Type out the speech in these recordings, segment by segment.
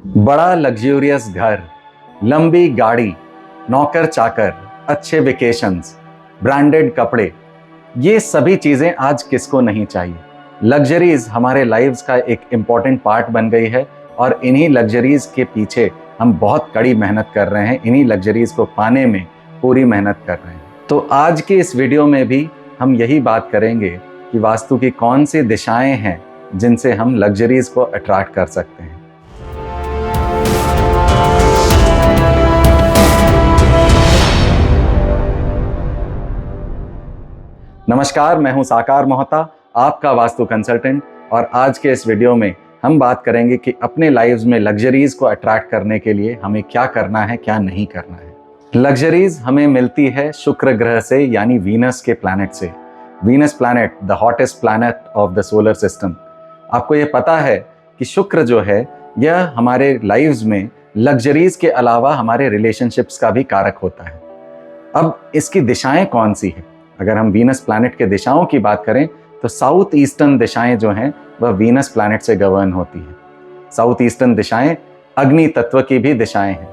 बड़ा लग्जूरियस घर, लंबी गाड़ी, नौकर चाकर, अच्छे वेकेशंस, ब्रांडेड कपड़े, ये सभी चीजें आज किसको नहीं चाहिए। लग्जरीज हमारे लाइव्स का एक इम्पॉर्टेंट पार्ट बन गई है और इन्हीं लग्जरीज के पीछे हम बहुत कड़ी मेहनत कर रहे हैं। इन्हीं लग्जरीज को पाने में पूरी मेहनत कर रहे हैं। तो आज की इस वीडियो में भी हम यही बात करेंगे कि वास्तु की कौन सी दिशाएं हैं जिनसे हम लग्जरीज को अट्रैक्ट कर सकते हैं। नमस्कार, मैं हूं साकार मोहता, आपका वास्तु कंसल्टेंट, और आज के इस वीडियो में हम बात करेंगे कि अपने लाइव्स में लग्जरीज को अट्रैक्ट करने के लिए हमें क्या करना है, क्या नहीं करना है। लग्जरीज हमें मिलती है शुक्र ग्रह से, यानी वीनस के प्लैनेट से। Venus planet, the hottest planet of the solar system. आपको ये पता है कि शुक्र जो है यह हमारे लाइव्स में लग्जरीज के अलावा हमारे रिलेशनशिप्स का भी कारक होता है। अब इसकी दिशाएं कौन सी है? अगर हम वीनस प्लैनेट के दिशाओं की बात करें तो साउथ ईस्टर्न दिशाएं जो हैं वह वीनस प्लैनेट से गवर्न होती हैं। साउथ ईस्टर्न दिशाएं अग्नि तत्व की भी दिशाएं हैं।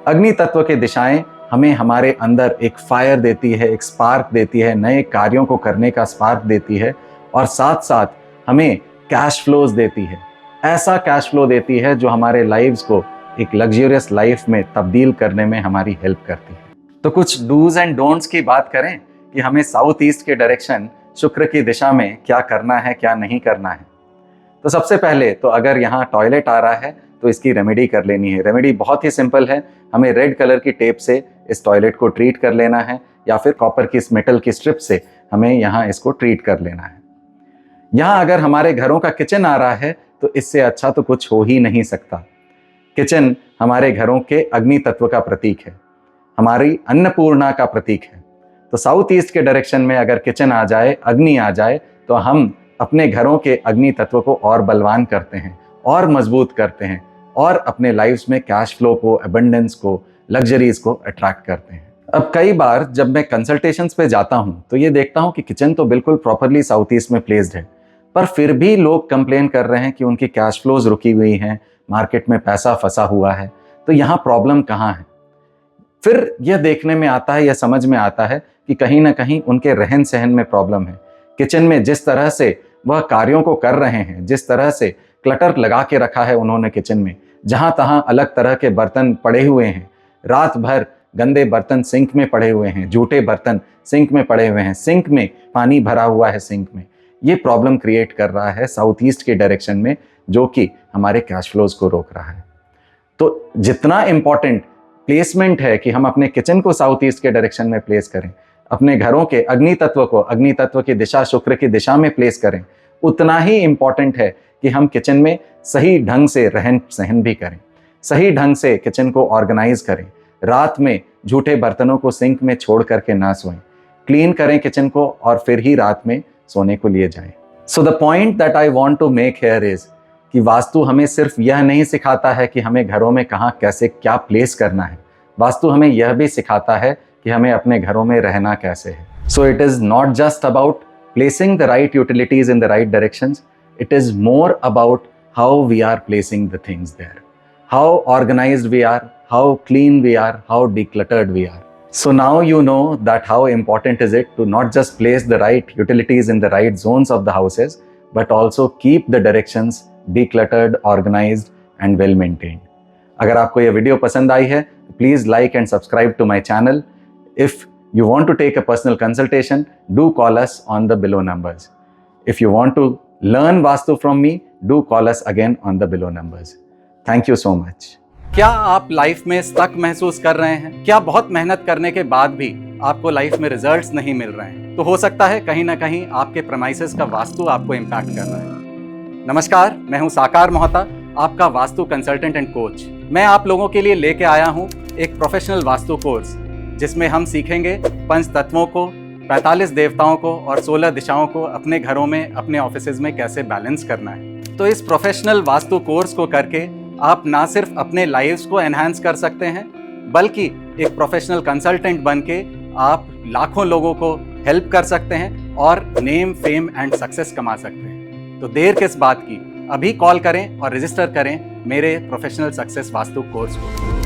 अग्नि तत्व की दिशाएं हमें हमारे अंदर एक फायर देती है, एक स्पार्क देती है, नए कार्यों को करने का स्पार्क देती है, और साथ साथ हमें कैश फ्लोज देती है। ऐसा कैश फ्लो देती है जो हमारे लाइव्स को एक लग्जरियस लाइफ में तब्दील करने में हमारी हेल्प करती है। तो कुछ डूज एंड डोंट्स की बात करें कि हमें साउथ ईस्ट के डायरेक्शन शुक्र की दिशा में क्या करना है, क्या नहीं करना है। तो सबसे पहले तो अगर यहाँ टॉयलेट आ रहा है तो इसकी रेमेडी कर लेनी है। रेमेडी बहुत ही सिंपल है। हमें रेड कलर की टेप से इस टॉयलेट को ट्रीट कर लेना है, या फिर कॉपर की इस मेटल की स्ट्रिप से हमें यहाँ इसको ट्रीट कर लेना है। यहाँ अगर हमारे घरों का किचन आ रहा है तो इससे अच्छा तो कुछ हो ही नहीं सकता। किचन हमारे घरों के अग्नि तत्व का प्रतीक है, हमारी अन्नपूर्णा का प्रतीक है। तो साउथ ईस्ट के डायरेक्शन में अगर किचन आ जाए, अग्नि आ जाए, तो हम अपने घरों के अग्नि तत्व को और बलवान करते हैं और मजबूत करते हैं, और अपने लाइफ्स में कैश फ्लो को, एबंडेंस को, लग्जरीज को अट्रैक्ट करते हैं। अब कई बार जब मैं कंसल्टेशंस पे जाता हूँ तो ये देखता हूँ कि किचन तो बिल्कुल प्रॉपरली साउथ ईस्ट में प्लेस्ड है, पर फिर भी लोग कंप्लेन कर रहे हैं कि उनकी कैश फ्लोज रुकी हुई हैं, मार्केट में पैसा फंसा हुआ है। तो यहाँ प्रॉब्लम कहाँ है? फिर यह देखने में आता है, यह समझ में आता है कि कहीं ना कहीं उनके रहन सहन में प्रॉब्लम है। किचन में जिस तरह से वह कार्यों को कर रहे हैं, जिस तरह से क्लटर लगा के रखा है उन्होंने किचन में, जहां तहां अलग तरह के बर्तन पड़े हुए हैं, रात भर गंदे बर्तन सिंक में पड़े हुए हैं, जूठे बर्तन सिंक में पड़े हुए हैं, सिंक में पानी भरा हुआ है सिंक में, ये प्रॉब्लम क्रिएट कर रहा है साउथ ईस्ट के डायरेक्शन में, जो कि हमारे कैश फ्लोज को रोक रहा है। तो जितना इंपॉर्टेंट प्लेसमेंट है कि हम अपने किचन को साउथ ईस्ट के डायरेक्शन में प्लेस करें, अपने घरों के अग्नि तत्व को अग्नि तत्व की दिशा शुक्र की दिशा में प्लेस करें, उतना ही इंपॉर्टेंट है कि हम किचन में सही ढंग से रहन सहन भी करें, सही ढंग से किचन को ऑर्गेनाइज करें। रात में झूठे बर्तनों को सिंक में छोड़ करके ना सोएं, क्लीन करें किचन को और फिर ही रात में सोने को लिए जाएं। So the point that I want to make here is कि वास्तु हमें सिर्फ यह नहीं सिखाता है कि हमें घरों में कहाँ कैसे क्या प्लेस करना है, वास्तु हमें यह भी सिखाता है कि हमें अपने घरों में रहना कैसे है। So it is not just about placing the right utilities in the right directions, it is more about how we are placing the things there, how organized we are, how clean we are, how decluttered we are. So now you know that how important is it to not just place the right utilities in the right zones of the houses, but also keep the directions decluttered, organized and well maintained. अगर आपको ये video पसंद आई है, please like and subscribe to my channel. If you want to take a personal consultation, do call us on the below numbers. If you want to learn Vastu from me, do call us again on the below numbers. Thank you so much. क्या आप life में stuck महसूस कर रहे हैं? क्या बहुत मेहनत करने के बाद भी आपको लाइफ में रिजल्ट्स नहीं मिल रहे हैं? तो हो सकता है कहीं ना कहीं आपके प्रेमाइसेस का वास्तु आपको इम्पैक्ट कर रहा है। नमस्कार, मैं हूं साकार मोहता, आपका वास्तु कंसल्टेंट एंड कोच। मैं आप लोगों के लिए लेके आया हूं एक प्रोफेशनल वास्तु कोर्स, जिसमें हम सीखेंगे पंच तत्वों को, 45 देवताओं को और 16 दिशाओं को अपने घरों में, अपने ऑफिसेज में कैसे बैलेंस करना है। तो इस प्रोफेशनल वास्तु कोर्स को करके आप ना सिर्फ अपने लाइव्स को एनहांस कर सकते हैं, बल्कि एक प्रोफेशनल कंसल्टेंट बन के आप लाखों लोगों को हेल्प कर सकते हैं और नेम, फेम एंड सक्सेस कमा सकते हैं। तो देर किस बात की, अभी कॉल करें और रजिस्टर करें मेरे प्रोफेशनल सक्सेस वास्तु कोर्स को।